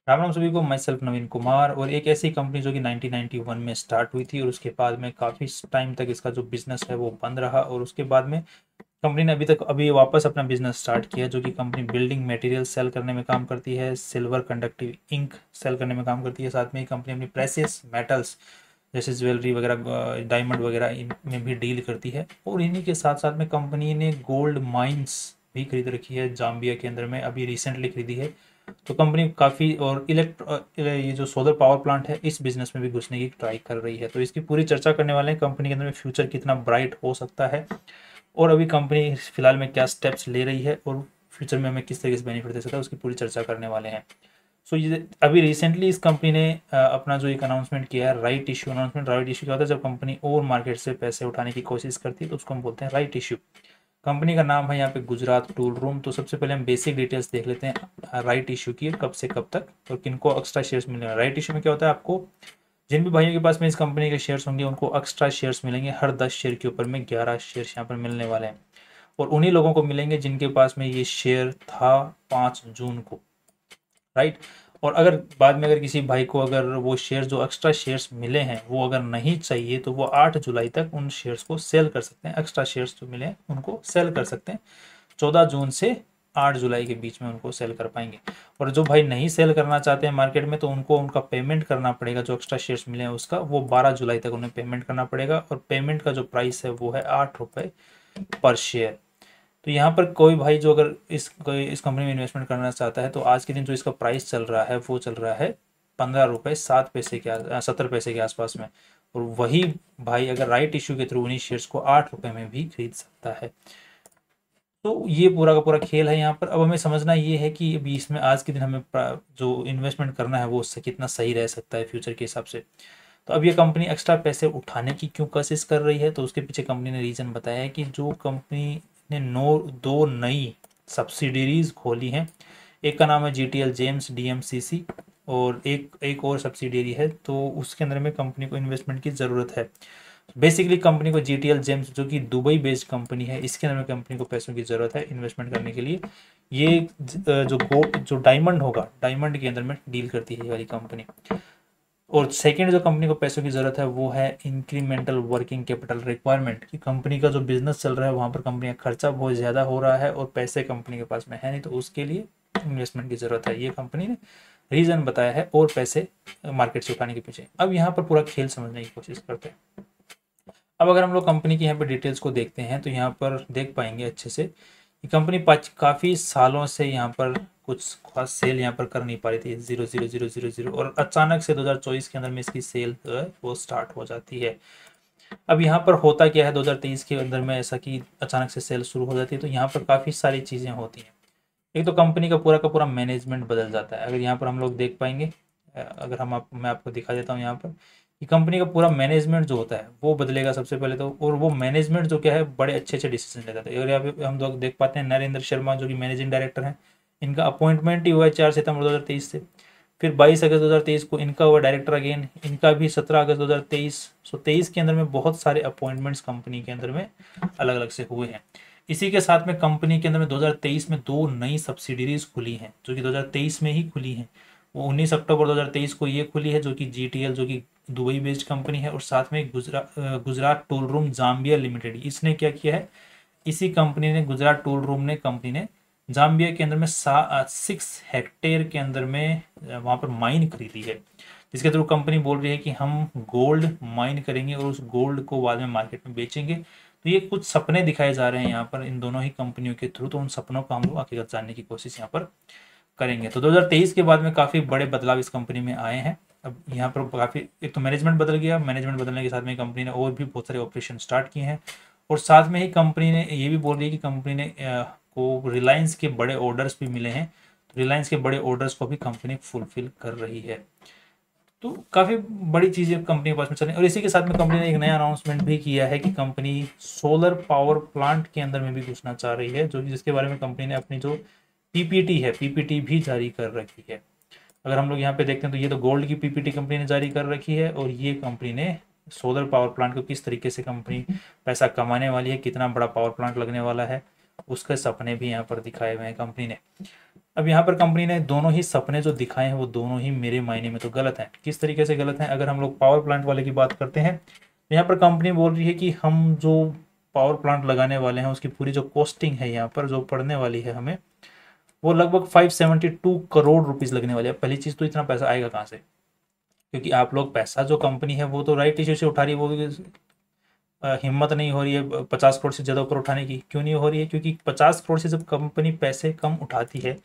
राम राम सभी को। मैं सेल्फ नवीन कुमार, और एक ऐसी कंपनी जो कि 1991 में स्टार्ट हुई थी और उसके बाद में काफ़ी टाइम तक इसका जो बिजनेस है वो बंद रहा, और उसके बाद में कंपनी ने अभी वापस अपना बिजनेस स्टार्ट किया, जो कि कंपनी बिल्डिंग मटेरियल सेल करने में काम करती है, सिल्वर कंडक्टिव इंक सेल करने में काम करती है। साथ में ही कंपनी अपनी प्रेसियस मेटल्स जैसे ज्वेलरी वगैरह, डायमंड वगैरह इनमें भी डील करती है। और इन्हीं के साथ साथ में कंपनी ने गोल्ड माइंस भी खरीद रखी है जाम्बिया के अंदर में, अभी रिसेंटली खरीदी है। तो कंपनी काफ़ी, और ये जो सोलर पावर प्लांट है इस बिजनेस में भी घुसने की ट्राई कर रही है। तो इसकी पूरी चर्चा करने वाले हैं, कंपनी के अंदर में फ्यूचर कितना ब्राइट हो सकता है, और अभी कंपनी फिलहाल में क्या स्टेप्स ले रही है, और फ्यूचर में हमें किस तरीके से बेनिफिट दे सकता है, उसकी पूरी चर्चा करने वाले हैं। सो ये अभी रिसेंटली इस कंपनी ने अपना जो एक अनाउंसमेंट किया है, right issue announcement. Right issue क्या होता है? जब कंपनी और मार्केट से पैसे उठाने की कोशिश करती है तो उसको हम बोलते हैं राइट इशू। कंपनी का नाम है यहाँ पे गुजरात टूल रूम। तो सबसे पहले हम बेसिक डिटेल्स देख लेते हैं राइट इशू की, कब से कब तक और किनको एक्स्ट्रा शेयर्स मिलेंगे। राइट इशू में क्या होता है, आपको जिन भी भाइयों के पास में इस कंपनी के शेयर्स होंगे उनको एक्स्ट्रा शेयर्स मिलेंगे। हर 10 शेयर के ऊपर में 11 शेयर्स यहाँ पर मिलने वाले हैं, और उन्हीं लोगों को मिलेंगे जिनके पास में ये शेयर था 5 जून को, राइट। और अगर बाद में अगर किसी भाई को अगर वो शेयर जो एक्स्ट्रा शेयर्स मिले हैं वो अगर नहीं चाहिए तो वो 8 जुलाई तक उन शेयर्स को सेल कर सकते हैं। एक्स्ट्रा शेयर्स जो मिले हैं उनको सेल कर सकते हैं। 14 जून से 8 जुलाई के बीच में उनको सेल कर पाएंगे। और जो भाई नहीं सेल करना चाहते हैं मार्केट में, तो उनको उनका पेमेंट करना पड़ेगा। जो एक्स्ट्रा शेयर्स मिले हैं उसका वो 12 जुलाई तक उन्हें पेमेंट करना पड़ेगा, और पेमेंट का जो प्राइस है वो है 8 रुपये पर शेयर। तो यहाँ पर कोई भाई जो अगर इस कंपनी में इन्वेस्टमेंट करना चाहता है, तो आज के दिन जो इसका प्राइस चल रहा है वो चल रहा है 15 रुपये 7 पैसे के 70 पैसे के आसपास में। और वही भाई अगर राइट इशू के थ्रू उन्हीं शेयर्स को 8 रुपये में भी खरीद सकता है। तो ये पूरा का पूरा खेल है यहाँ पर। अब हमें समझना ये है कि अभी इसमें आज के दिन हमें जो इन्वेस्टमेंट करना है वो उससे कितना सही रह सकता है फ्यूचर के हिसाब से। तो अब ये कंपनी एक्स्ट्रा पैसे उठाने की क्यों कोशिश कर रही है, तो उसके पीछे कंपनी ने रीज़न बताया है कि जो कंपनी ने दो नई सब्सिडरीज खोली हैं। एक का नाम है GTL जेम्स DMCC, और एक एक और सब्सिडरी है, तो उसके अंदर में कंपनी को इन्वेस्टमेंट की ज़रूरत है। बेसिकली कंपनी को GTL जेम्स जो कि दुबई बेस्ड कंपनी है, इसके अंदर में कंपनी को पैसों की ज़रूरत है इन्वेस्टमेंट करने के लिए। ये जो डायमंड होगा, डायमंड के अंदर में डील करती है ये वाली कंपनी। और सेकेंड जो कंपनी को पैसों की ज़रूरत है वो है इंक्रीमेंटल वर्किंग कैपिटल रिक्वायरमेंट, कि कंपनी का जो बिजनेस चल रहा है वहाँ पर कंपनी का खर्चा बहुत ज़्यादा हो रहा है और पैसे कंपनी के पास में है नहीं, तो उसके लिए इन्वेस्टमेंट की ज़रूरत है। ये कंपनी ने रीज़न बताया है, और पैसे मार्केट से उठाने के पीछे। अब यहाँ पर पूरा खेल समझने की कोशिश करते हैं। अब अगर हम लोग कंपनी की यहाँ पर डिटेल्स को देखते हैं तो यहाँ पर देख पाएंगे अच्छे से कि कंपनी काफ़ी सालों से यहाँ पर कुछ खास सेल यहाँ पर कर नहीं पा रही थी, 0,0,0,0,0, और अचानक से 2024 के अंदर में इसकी सेल जो है वो स्टार्ट हो जाती है। अब यहाँ पर होता क्या है 2023 के अंदर में, ऐसा कि अचानक से सेल शुरू हो जाती है, तो यहाँ पर काफ़ी सारी चीज़ें होती हैं। एक तो कंपनी का पूरा मैनेजमेंट बदल जाता है। अगर यहाँ पर हम लोग देख पाएंगे, अगर मैं आपको दिखा देता हूँ यहाँ पर कि कंपनी का पूरा मैनेजमेंट जो होता है वो बदलेगा सबसे पहले तो। और वो मैनेजमेंट जो क्या है, बड़े अच्छे अच्छे डिसीजन लेता है। और यहाँ पे हम लोग देख पाते हैं नरेंद्र शर्मा जो कि मैनेजिंग डायरेक्टर हैं, इनका अपॉइंटमेंट ही हुआ है 4 सितंबर 2023 से। फिर 22 अगस्त 2023 को इनका हुआ डायरेक्टर अगेन, इनका भी 17 अगस्त 2023। सो 23 के अंदर में बहुत सारे अपॉइंटमेंट्स कंपनी के अंदर में अलग अलग से हुए हैं। इसी के साथ में कंपनी के अंदर में 2023 में दो नई सब्सिडरीज खुली हैं, जो कि 2023 में ही खुली हैं। वो 19 अक्टूबर 2023 को ये खुली है, जो कि GTL जो कि दुबई बेस्ड कंपनी है, और साथ में Gujarat tool room Zambia limited. इसने क्या किया है, इसी कंपनी ने, गुजरात टूल रूम ने कंपनी ने जाम्बिया के अंदर में 6 हेक्टेयर के अंदर में वहाँ पर माइन खरीदी है, जिसके थ्रू कंपनी बोल रही है कि हम गोल्ड माइन करेंगे और उस गोल्ड को बाद में मार्केट में बेचेंगे। तो ये कुछ सपने दिखाए जा रहे हैं यहाँ पर इन दोनों ही कंपनियों के थ्रू, तो उन सपनों को हम लोग हकीकत जानने की कोशिश यहाँ पर करेंगे। तो 2023 के बाद में काफ़ी बड़े बदलाव इस कंपनी में आए हैं। अब यहाँ पर काफ़ी, एक तो मैनेजमेंट बदल गया, मैनेजमेंट बदलने के साथ में कंपनी ने और भी बहुत सारे ऑपरेशन स्टार्ट किए हैं। और साथ में ही कंपनी ने ये भी बोल रही है कि कंपनी ने को रिलायंस के बड़े ऑर्डर्स भी मिले हैं, तो रिलायंस के बड़े ऑर्डर्स को भी कंपनी फुलफिल कर रही है। तो काफ़ी बड़ी चीज़ें कंपनी के पास में चल रही है। और इसी के साथ में कंपनी ने एक नया अनाउंसमेंट भी किया है कि कंपनी सोलर पावर प्लांट के अंदर में भी घुसना चाह रही है, जो जिसके बारे में कंपनी ने अपनी जो PPT भी जारी कर रखी है। अगर हम लोग यहाँ पे देखते हैं तो ये तो गोल्ड की PPT कंपनी ने जारी कर रखी है, और ये कंपनी ने सोलर पावर प्लांट को किस तरीके से कंपनी पैसा कमाने वाली है, कितना बड़ा पावर प्लांट लगने वाला है, उसके सपने भी यहाँ पर दिखाए हुए हैं कंपनी ने। अब यहाँ पर कंपनी ने दोनों ही सपने जो दिखाए हैं वो दोनों ही मेरे मायने में तो गलत हैं। किस तरीके से गलत हैं? अगर हम लोग पावर प्लांट वाले की बात करते हैं तो यहाँ पर कंपनी बोल रही है कि हम जो पावर प्लांट लगाने वाले हैं उसकी पूरी जो कॉस्टिंग है यहाँ पर जो पड़ने वाली है हमें, वो लगभग 572 करोड़ रुपीस लगने वाले हैं। पहली चीज़ तो इतना पैसा आएगा कहाँ से? क्योंकि आप लोग पैसा जो कंपनी है वो तो राइट इश्यू से उठा रही है, वो भी हिम्मत नहीं हो रही है 50 करोड़ से ज़्यादा ऊपर उठाने की। क्यों नहीं हो रही है? क्योंकि 50 करोड़ से जब कंपनी पैसे कम उठाती है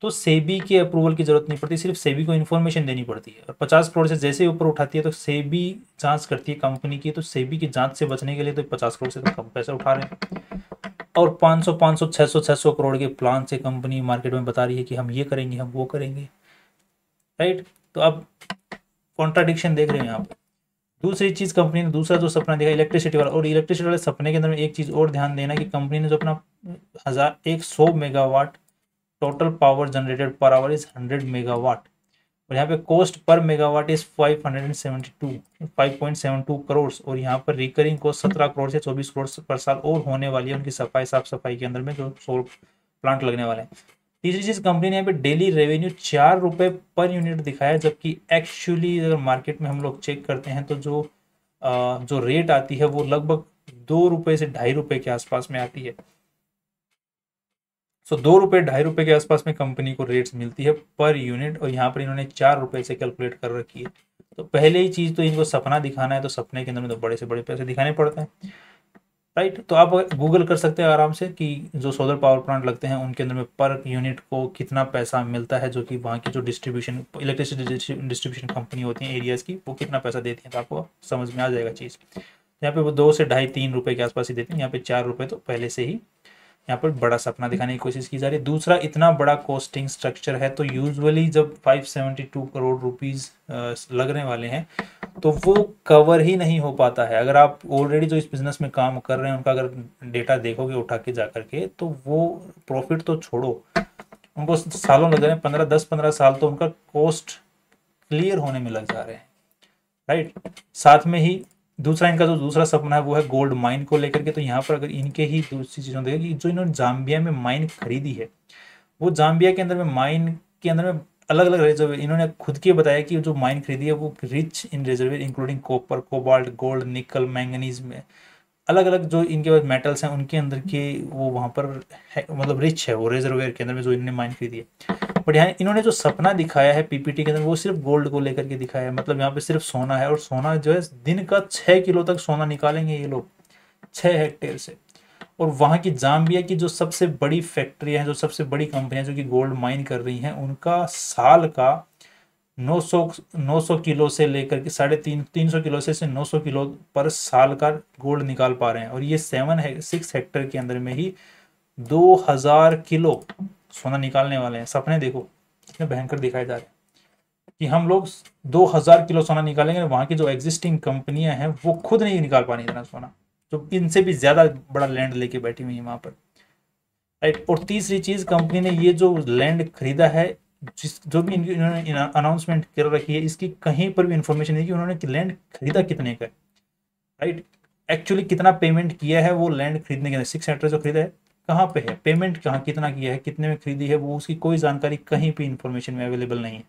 तो सेबी के अप्रूवल की जरूरत नहीं पड़ती, सिर्फ सेबी को इन्फॉर्मेशन देनी पड़ती है। और 50 करोड़ से जैसे ही ऊपर उठाती है तो सेबी जांच करती है कंपनी की, तो सेबी की जांच से बचने के लिए तो 50 करोड़ से तो कम पैसा उठा रहे हैं। और 500 600 करोड़ के प्लान से कंपनी मार्केट में बता रही है कि हम ये करेंगे, हम वो करेंगे, राइट। तो अब कॉन्ट्राडिक्शन देख रहे हैं यहाँ पर। दूसरी चीज, कंपनी ने दूसरा जो सपना देखा इलेक्ट्रिसिटी वाला, और इलेक्ट्रिसिटी वाले सपने के अंदर में एक चीज और ध्यान देना कि कंपनी ने जो अपना 1100 megawatt total power generated per hour is 100 megawatt, और यहाँ पे cost per megawatt is 572 crore, और यहाँ पर रिकरिंग कॉस्ट 17 करोड़ से 24 करोड़ पर साल और होने वाली है उनकी सफाई साफ सफाई के अंदर में जो सोलर प्लांट लगने वाले हैं। तीसरी चीज, कंपनी ने यहाँ पे डेली रेवेन्यू 4 रुपए पर यूनिट दिखाया, जबकि एक्चुअली अगर मार्केट में हम लोग चेक करते हैं तो जो रेट आती है वो लगभग 2 रुपए से 2.5 रुपए के आसपास में आती है। सो 2 रुपए 2.5 रुपए के आसपास में कंपनी को रेट्स मिलती है पर यूनिट, और यहाँ पर इन्होंने 4 रुपए से कैलकुलेट कर रखी है। तो पहले ही चीज़ तो इनको सपना दिखाना है, तो सपने के अंदर में तो बड़े से बड़े पैसे दिखाने पड़ते हैं, राइट। तो आप गूगल कर सकते हैं आराम से कि जो सोलर पावर प्लांट लगते हैं उनके अंदर में पर यूनिट को कितना पैसा मिलता है, जो कि वहाँ की जो डिस्ट्रीब्यूशन इलेक्ट्रिसिटी डिस्ट्रीब्यूशन कंपनी होती है एरियाज़ की, वो कितना पैसा देती हैं, तो आपको समझ में आ जाएगा चीज़। यहाँ पे वो 2 से 2.5 3 रुपए के आसपास ही देते हैं, यहाँ पे 4 रुपए तो पहले से ही यहाँ पर बड़ा सपना दिखाने की कोशिश की जा रही है। दूसरा, इतना बड़ा कॉस्टिंग स्ट्रक्चर है तो यूजुअली जब 572 करोड़ रुपीस लगने वाले हैं तो वो कवर ही नहीं हो पाता है। अगर आप ऑलरेडी जो इस बिजनेस में काम कर रहे हैं उनका अगर डेटा देखोगे उठा के जा करके, तो वो प्रॉफिट तो छोड़ो, उनको सालों लग रहे हैं, 10-15 साल तो उनका कॉस्ट क्लियर होने में लग जा रहे हैं, राइट। साथ में ही दूसरा इनका जो दूसरा सपना है वो है गोल्ड माइन को लेकर के। तो यहाँ पर अगर इनके ही दूसरी चीज़ों देखें कि जो इन्होंने जाम्बिया में माइन खरीदी है, वो जाम्बिया के अंदर में माइन के अंदर में अलग अलग रिजर्वेयर, इन्होंने खुद के बताया कि जो माइन खरीदी है वो rich in reservoir including copper, cobalt, gold, निकल, मैंगनीज में अलग अलग जो इनके पास मेटल्स हैं उनके अंदर के वो वहाँ पर है, मतलब रिच है वो रिजर्वेयर के अंदर में जो इन्होंने माइन खरीदी है। बट यहाँ इन्होंने जो सपना दिखाया है पीपीटी के अंदर वो सिर्फ गोल्ड को लेकर के दिखाया है, मतलब यहाँ पे सिर्फ सोना है, और सोना जो है दिन का 6 किलो तक सोना निकालेंगे ये लोग 6 हेक्टेयर से। और वहाँ की जाम्बिया की जो सबसे बड़ी फैक्ट्रियाँ हैं, जो सबसे बड़ी कंपनियां जो कि गोल्ड माइन कर रही हैं, उनका साल का 900 किलो से लेकर के 350 किलो से 900 किलो पर साल का गोल्ड निकाल पा रहे हैं, और ये 6 हेक्टेयर के अंदर में ही 2000 किलो सोना निकालने वाले हैं। सपने देखो कितने भयंकर दिखाए जा रहे हैं कि हम लोग 2000 किलो सोना निकालेंगे, वहाँ की जो एग्जिस्टिंग कंपनियां हैं वो खुद नहीं निकाल पानी इतना सोना, जो इनसे भी ज्यादा बड़ा लैंड लेके बैठी हुई है वहां पर, राइट। और तीसरी चीज, कंपनी ने ये जो लैंड खरीदा है, जो भी इन्होंने अनाउंसमेंट कर रखी है, इसकी कहीं पर भी इंफॉर्मेशन नहीं कि उन्होंने लैंड खरीदा कितने का, राइट। एक्चुअली कितना पेमेंट किया है वो लैंड खरीदने के लिए, 6 हेक्टेयर जो खरीदा है कहाँ पे है, पेमेंट कहाँ कितना किया है, कितने में खरीदी है, वो उसकी कोई जानकारी कहीं भी इंफॉर्मेशन में अवेलेबल नहीं है।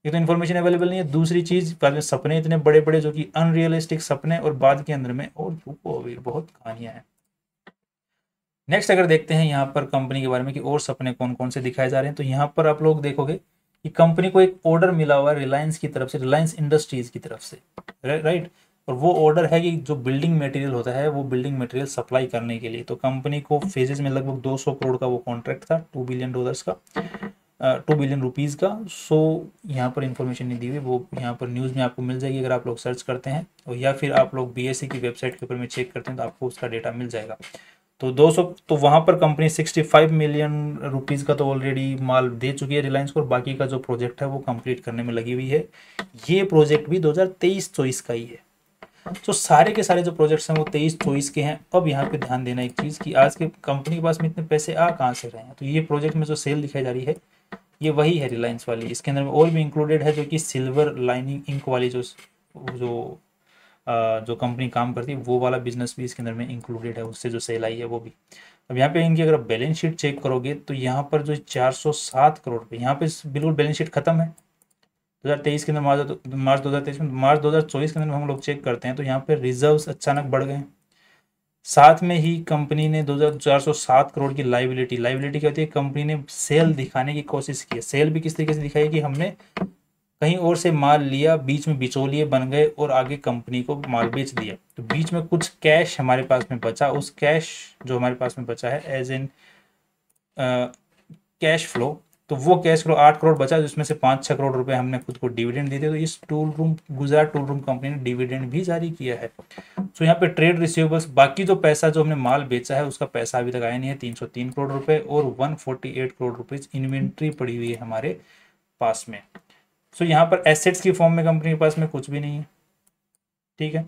एक तो इन्फॉर्मेशन अवेलेबल नहीं है, दूसरी चीज बाद में सपने इतने बड़े बड़े जो कि अनरियलिस्टिक सपने, और बाद के अंदर में और बहुत कहानियां हैं। नेक्स्ट अगर देखते हैं यहाँ पर कंपनी के बारे में कि और सपने कौन कौन से दिखाए जा रहे हैं, तो यहाँ पर आप लोग देखोगे कि कंपनी को एक ऑर्डर मिला हुआ है रिलायंस की तरफ से, रिलायंस इंडस्ट्रीज की तरफ से, राइट। और वो ऑर्डर है कि जो बिल्डिंग मटेरियल होता है वो बिल्डिंग मटेरियल सप्लाई करने के लिए, तो कंपनी को फेजेस में लगभग 200 करोड़ का वो कॉन्ट्रैक्ट था, $2 बिलियन का, 2 बिलियन रुपीज़ का। सो यहाँ पर इंफॉर्मेशन नहीं दी हुई, वो यहाँ पर न्यूज़ में आपको मिल जाएगी अगर आप लोग सर्च करते हैं, और या फिर आप लोग बीएससी की वेबसाइट के ऊपर में चेक करते हैं तो आपको उसका डेटा मिल जाएगा। तो 200, तो वहाँ पर कंपनी 65 मिलियन रुपीज़ का तो ऑलरेडी माल दे चुकी है रिलायंस को, और बाकी का जो प्रोजेक्ट है वो कंप्लीट करने में लगी हुई है। ये प्रोजेक्ट भी 2023-24 का ही है। तो सारे के सारे जो प्रोजेक्ट्स हैं वो 23-24 के हैं। अब यहाँ पे ध्यान देना एक चीज़ कि आज के कंपनी के पास में इतने पैसे आ कहाँ से रहे हैं, तो ये प्रोजेक्ट में जो सेल दिखाई जा रही है ये वही है रिलायंस वाली। इसके अंदर में और भी इंक्लूडेड है जो कि सिल्वर लाइनिंग इंक वाली जो जो कंपनी काम करती है वो वाला बिजनेस भी इसके अंदर में इंक्लूडेड है, उससे जो सेल आई है वो भी। अब यहाँ पे इनकी अगर बैलेंस शीट चेक करोगे तो यहाँ पर जो 407 करोड़ रुपये यहाँ पे बिल्कुल बैलेंस शीट खत्म है 2023 के अंदर, मार्च 2023 में। मार्च 2024 के अंदर हम लोग चेक करते हैं तो यहाँ पे रिजर्व्स अचानक बढ़ गए। साथ में ही कंपनी ने 2407 करोड़ की लाइबिलिटी क्या होती है, कंपनी ने सेल दिखाने की कोशिश की है। सेल भी किस तरीके से दिखाई कि हमने कहीं और से माल लिया, बीच में बिचौलिए बन गए और आगे कंपनी को माल बेच दिया, तो बीच में कुछ कैश हमारे पास में बचा, उस कैश जो हमारे पास में बचा है एज इन कैश फ्लो, तो वो कैश फ्लो 8 करोड़ बचा, जिसमें से 5-6 करोड़ रुपए हमने खुद को डिविडेंड दे दिए। तो इस गुजरात टूल रूम कंपनी ने डिविडेंड भी जारी किया है। तो यहाँ पे ट्रेड रिसीवेबल्स, बाकी जो पैसा जो हमने माल बेचा है उसका पैसा अभी तक आया नहीं है, 303 करोड़ रुपए, और 148 करोड़ रुपए इन्वेंट्री पड़ी हुई है हमारे पास में। सो यहाँ पर एसेट्स की फॉर्म में कंपनी के पास में कुछ भी नहीं है, ठीक है।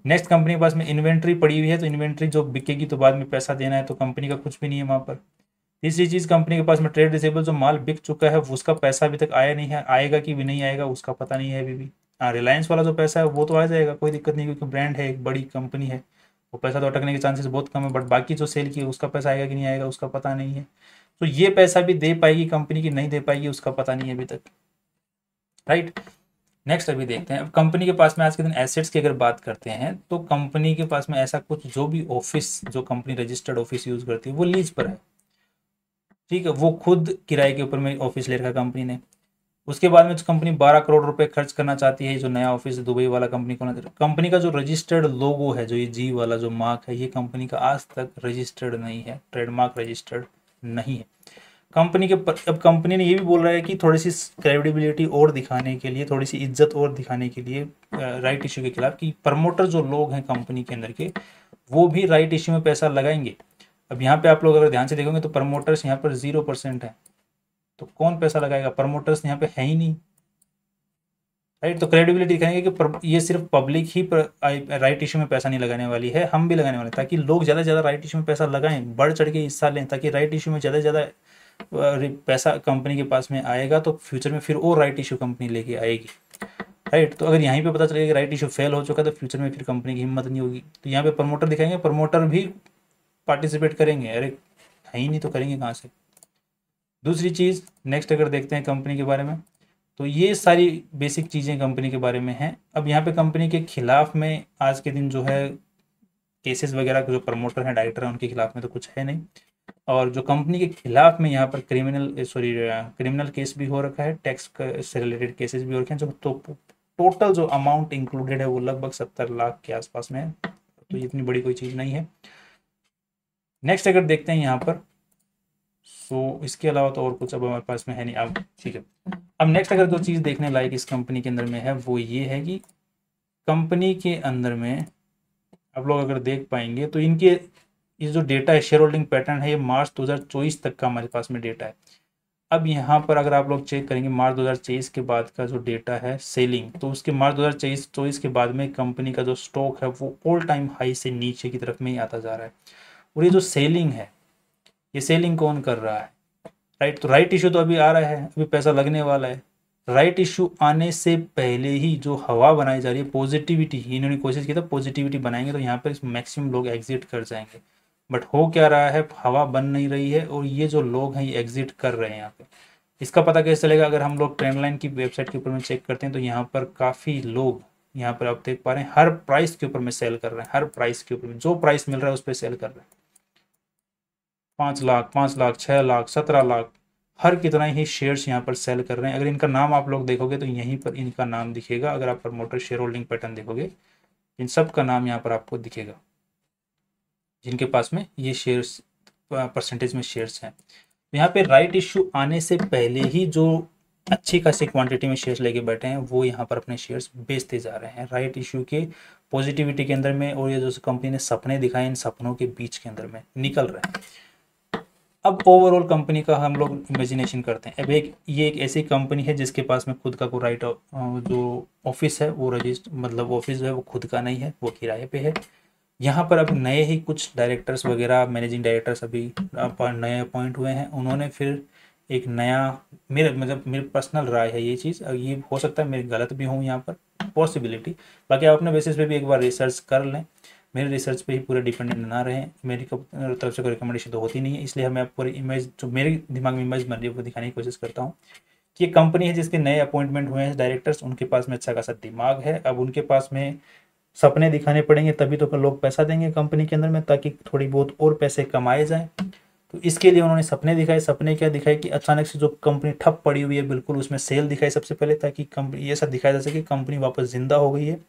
नेक्स्ट, कंपनी के पास में इन्वेंट्री पड़ी हुई है, तो इन्वेंट्री जो बिकेगी तो बाद में पैसा देना है, तो कंपनी का कुछ भी नहीं है वहाँ पर। तीसरी चीज़, कंपनी के पास में ट्रेड रिसीवेबल जो माल बिक चुका है उसका पैसा अभी तक आया नहीं है, आएगा कि भी नहीं आएगा उसका पता नहीं है अभी भी। हाँ, रिलायंस वाला जो पैसा है वो तो आ जाएगा, कोई दिक्कत नहीं, क्योंकि ब्रांड है, एक बड़ी कंपनी है, वो पैसा तो अटकने के चांसेस बहुत कम है। बट बाकी जो सेल की उसका पैसा आएगा कि नहीं आएगा उसका पता नहीं है। तो ये पैसा भी दे पाएगी कंपनी की नहीं दे पाएगी उसका पता नहीं है अभी तक, राइट। नेक्स्ट अभी देखते हैं, अब कंपनी के पास में आज के दिन एसेट्स की अगर बात करते हैं तो कंपनी के पास में ऐसा कुछ, जो भी ऑफिस जो कंपनी रजिस्टर्ड ऑफिस यूज करती है वो लीज पर है, ठीक है, वो खुद किराए के ऊपर में ऑफिस ले रखा कंपनी ने। उसके बाद में कंपनी 12 करोड़ रुपए खर्च करना चाहती है, जो नया ऑफिस दुबई वाला कंपनी को। कंपनी का जो रजिस्टर्ड लोगो है, जो ये जी वाला जो मार्क है, ये कंपनी का आज तक रजिस्टर्ड नहीं है, ट्रेडमार्क रजिस्टर्ड नहीं है कंपनी के अब कंपनी ने ये भी बोल रहा है कि थोड़ी सी क्रेडिबिलिटी और दिखाने के लिए, थोड़ी सी इज्जत और दिखाने के लिए राइट इश्यू के खिलाफ, कि प्रमोटर जो लोग हैं कंपनी के अंदर के, वो भी राइट इश्यू में पैसा लगाएंगे। अब यहाँ पे आप लोग अगर ध्यान से देखोगे तो प्रमोटर्स यहाँ पर 0% है, तो कौन पैसा लगाएगा, प्रमोटर्स यहाँ पे है ही नहीं, राइट। तो क्रेडिबिलिटी दिखाएंगे कि ये सिर्फ पब्लिक ही राइट इशू में पैसा नहीं लगाने वाली है, हम भी लगाने वाले, ताकि लोग ज़्यादा से ज़्यादा राइट इशू में पैसा लगाएं, बढ़ चढ़ के हिस्सा लें, ताकि राइट इशू में ज़्यादा से ज़्यादा पैसा कंपनी के पास में आएगा तो फ्यूचर में फिर और राइट इशू कंपनी लेके आएगी, राइट। तो अगर यहीं पे पता चलेगा कि राइट इशू फेल हो चुका तो फ्यूचर में फिर कंपनी की हिम्मत नहीं होगी। तो यहाँ पे प्रमोटर दिखाएंगे, प्रमोटर भी पार्टिसिपेट करेंगे, अरे है ही नहीं तो करेंगे कहाँ से। दूसरी चीज़, नेक्स्ट अगर देखते हैं कंपनी के बारे में, तो ये सारी बेसिक चीज़ें कंपनी के बारे में हैं। अब यहाँ पे कंपनी के खिलाफ में आज के दिन जो है केसेस वगैरह, जो प्रमोटर हैं, डायरेक्टर हैं, उनके खिलाफ में तो कुछ है नहीं। और जो कंपनी के खिलाफ में यहाँ पर क्रिमिनल केस भी हो रखा है, टैक्स से रिलेटेड केसेस भी हो रखे हैं, जो तो टोटल जो अमाउंट इंक्लूडेड है वो लगभग 70 लाख के आसपास में है, तो इतनी बड़ी कोई चीज़ नहीं है। नेक्स्ट अगर देखते हैं यहाँ पर, सो इसके अलावा तो और कुछ अब हमारे पास में है नहीं। अब ठीक है, अब नेक्स्ट अगर जो चीज़ देखने लायक इस कंपनी के अंदर में है वो ये है कि कंपनी के अंदर में आप लोग अगर देख पाएंगे तो इनके ये जो डेटा है, शेयर होल्डिंग पैटर्न है, ये मार्च 2024 तक का हमारे पास में डेटा है। अब यहाँ पर अगर आप लोग चेक करेंगे मार्च 2023 के बाद का जो डेटा है सेलिंग, तो उसके मार्च 2024 के बाद में कंपनी का जो स्टॉक है वो ऑल टाइम हाई से नीचे की तरफ में ही आता जा रहा है। और ये जो सेलिंग है, ये सेलिंग कौन कर रहा है, राइट। तो राइट इशू तो अभी आ रहा है, अभी पैसा लगने वाला है। राइट इशू आने से पहले ही जो हवा बनाई जा रही है, पॉजिटिविटी, इन्होंने कोशिश की था पॉजिटिविटी बनाएंगे तो यहाँ पर मैक्सिमम लोग एग्जिट कर जाएंगे, बट हो क्या रहा है, हवा बन नहीं रही है, और ये जो लोग हैं ये एग्जिट कर रहे हैं यहाँ पे। इसका पता कैसे चलेगा, अगर हम लोग ट्रेंड लाइन की वेबसाइट के ऊपर में चेक करते हैं तो यहाँ पर काफ़ी लोग, यहाँ पर आप देख पा रहे हैं, हर प्राइस के ऊपर में सेल कर रहे हैं, हर प्राइस के ऊपर में जो प्राइस मिल रहा है उस पर सेल कर रहे हैं। 5 लाख, 5 लाख, 6 लाख, 17 लाख, हर कितना ही शेयर्स यहाँ पर सेल कर रहे हैं। अगर इनका नाम आप लोग देखोगे तो यहीं पर इनका नाम दिखेगा, अगर आप प्रमोटर शेयर होल्डिंग पैटर्न देखोगे इन सब का नाम यहाँ पर आपको दिखेगा, जिनके पास में ये शेयर्स परसेंटेज में शेयर्स हैं। तो यहाँ पे राइट इश्यू आने से पहले ही जो अच्छी खासी क्वांटिटी में शेयर्स लेके बैठे हैं वो यहाँ पर अपने शेयर्स बेचते जा रहे हैं, राइट इश्यू के पॉजिटिविटी के अंदर में, और ये जो कंपनी ने सपने दिखाए इन सपनों के बीच के अंदर में निकल रहे हैं। अब ओवरऑल कंपनी का हम लोग इमेजिनेशन करते हैं। अब ये एक ऐसी कंपनी है जिसके पास में खुद का कोई राइट, जो ऑफिस है वो रजिस्टर, मतलब ऑफिस जो है वो खुद का नहीं है, वो किराए पे है। यहाँ पर अब नए ही कुछ डायरेक्टर्स वगैरह, मैनेजिंग डायरेक्टर्स अभी नए अपॉइंट हुए हैं, उन्होंने फिर एक नया, मेरे पर्सनल राय है ये चीज़, ये हो सकता है मेरी गलत भी हूँ यहाँ पर, पॉसिबिलिटी। बाकी आप अपने बेसिस पे भी एक बार रिसर्च कर लें, मेरे रिसर्च पे ही पूरे डिपेंडेंट ना रहें, मेरी तरफ से कोई रिकमेंडेशन तो होती नहीं है, इसलिए मैं पूरी इमेज जो मेरे दिमाग में इमेज बन रही है वो दिखाने की कोशिश करता हूँ कि ये कंपनी है जिसके नए अपॉइंटमेंट हुए हैं डायरेक्टर्स, उनके पास में अच्छा खासा दिमाग है, अब उनके पास में सपने दिखाने पड़ेंगे तभी तो लोग पैसा देंगे कंपनी के अंदर में, ताकि थोड़ी बहुत और पैसे कमाए जाएं। तो इसके लिए उन्होंने सपने दिखाए। सपने क्या दिखाए कि अचानक से जो कंपनी ठप पड़ी हुई है बिल्कुल उसमें सेल दिखाई सबसे पहले, ताकि कंपनी ये सब दिखाया जा सके कंपनी वापस जिंदा हो गई है।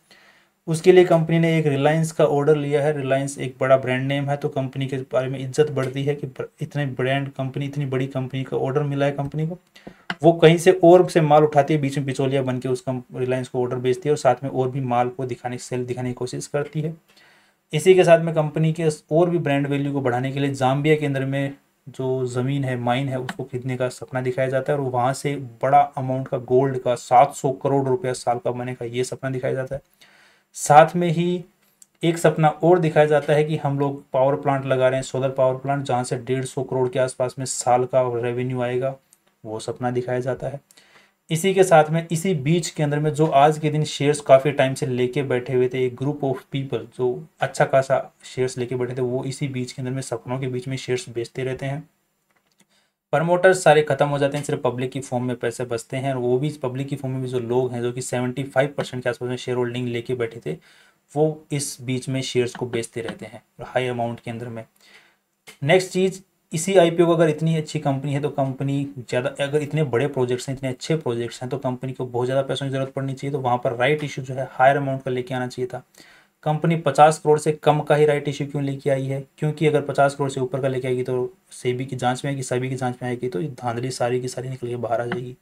उसके लिए कंपनी ने एक रिलायंस का ऑर्डर लिया है। रिलायंस एक बड़ा ब्रांड नेम है, तो कंपनी के बारे में इज्जत बढ़ती है कि इतने ब्रांड कंपनी, इतनी बड़ी कंपनी का ऑर्डर मिला है कंपनी को, वो कहीं से और से माल उठाती है, बीच में बिचौलिया बन के उस रिलायंस को ऑर्डर बेचती है और साथ में और भी माल को दिखाने, सेल दिखाने की कोशिश करती है। इसी के साथ में कंपनी के और भी ब्रांड वैल्यू को बढ़ाने के लिए जाम्बिया के अंदर में जो ज़मीन है, माइन है, उसको खरीदने का सपना दिखाया जाता है और वहाँ से बड़ा अमाउंट का गोल्ड का 700 करोड़ रुपया साल का बने का ये सपना दिखाया जाता है। साथ में ही एक सपना और दिखाया जाता है कि हम लोग पावर प्लांट लगा रहे हैं, सोलर पावर प्लांट, जहाँ से 150 करोड़ के आसपास में साल का रेवेन्यू आएगा, वो सपना दिखाया जाता है। इसी के साथ में इसी बीच के अंदर में जो आज के दिन शेयर्स काफ़ी टाइम से लेके बैठे हुए थे, एक ग्रुप ऑफ पीपल जो अच्छा खासा शेयर्स लेके बैठे थे, वो इसी बीच के अंदर में सपनों के बीच में शेयर्स बेचते रहते हैं। प्रमोटर्स सारे खत्म हो जाते हैं, सिर्फ पब्लिक की फॉर्म में पैसे बचते हैं, और वो भी पब्लिक की फॉर्म में भी जो लोग हैं जो कि 75% के आसपास में शेयर होल्डिंग लेके बैठे थे, वो इस बीच में शेयर्स को बेचते रहते हैं हाई अमाउंट के अंदर में। नेक्स्ट चीज़, इसी आईपीओ को अगर इतनी अच्छी कंपनी है तो कंपनी ज़्यादा, अगर इतने बड़े प्रोजेक्ट्स हैं, इतने अच्छे प्रोजेक्ट्स हैं, तो कंपनी को बहुत ज़्यादा पैसों की जरूरत पड़नी चाहिए, तो वहाँ पर राइट इशू जो है हायर अमाउंट का लेके आना चाहिए था। कंपनी 50 करोड़ से कम का ही राइट इशू क्यों लेके आई है? क्योंकि अगर 50 करोड़ से ऊपर का लेके आएगी तो सेबी की जांच में आएगी, सेबी की जांच में आएगी तो ये धांधली सारी की सारी निकल के बाहर आ जाएगी।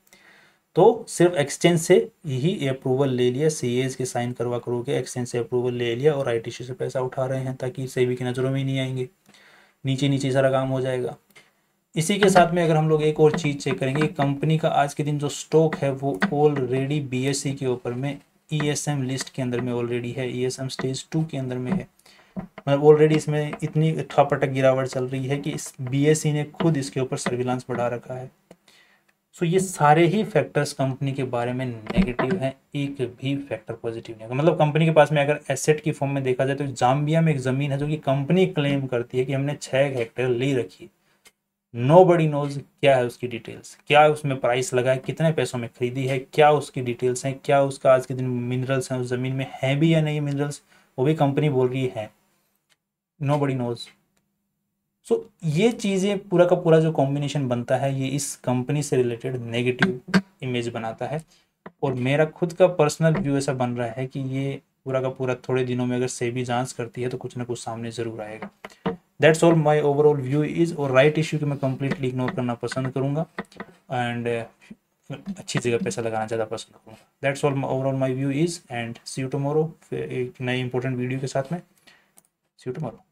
तो सिर्फ एक्सचेंज से यही अप्रूवल ले लिया, सीएज के साइन करवा करो के एक्सचेंज से अप्रूवल ले लिया और राइट इशू से पैसा उठा रहे हैं, ताकि सेबी की नज़रों में ही नहीं आएंगे, नीचे नीचे सारा काम हो जाएगा। इसी के साथ में अगर हम लोग एक और चीज़ चेक करेंगे, कंपनी का आज के दिन जो स्टॉक है वो ऑलरेडी बीएसई के ऊपर में ईएसएम लिस्ट के अंदर में ऑलरेडी है, ईएसएम स्टेज 2 के अंदर में है। मतलब ऑलरेडी इसमें इतनी ठपाटक गिरावट चल रही है कि इस बीएसई ने खुद इसके ऊपर सर्विलांस बढ़ा रखा है। सो ये सारे ही फैक्टर्स कंपनी के बारे में नेगेटिव हैं, एक भी फैक्टर पॉजिटिव नहीं है। मतलब कंपनी के पास में अगर एसेट की फॉर्म में देखा जाए तो जाम्बिया में एक ज़मीन है जो कि कंपनी क्लेम करती है कि हमने 6 हेक्टेयर ले रखी है। नोबडी नोज क्या है उसकी डिटेल्स, क्या उसमें प्राइस लगा है, कितने पैसों में खरीदी है, क्या उसकी डिटेल्स हैं, क्या उसका आज के दिन मिनरल्स हैं उस ज़मीन में है भी या नहीं मिनरल्स, वो भी कंपनी बोल रही है, नोबडी नोज। सो ये चीज़ें पूरा का पूरा जो कॉम्बिनेशन बनता है ये इस कंपनी से रिलेटेड नेगेटिव इमेज बनाता है। और मेरा खुद का पर्सनल व्यू ऐसा बन रहा है कि ये पूरा का पूरा थोड़े दिनों में अगर सेबी जांच करती है तो कुछ ना कुछ सामने ज़रूर आएगा। That's all my overall view is. और राइट इशू को मैं कम्प्लीटली इग्नोर करना पसंद करूँगा एंड अच्छी जगह पैसा लगाना ज़्यादा पसंद करूँगा। That's all overall my view is and see you tomorrow एक नई इंपॉर्टेंट वीडियो के साथ में। See you tomorrow.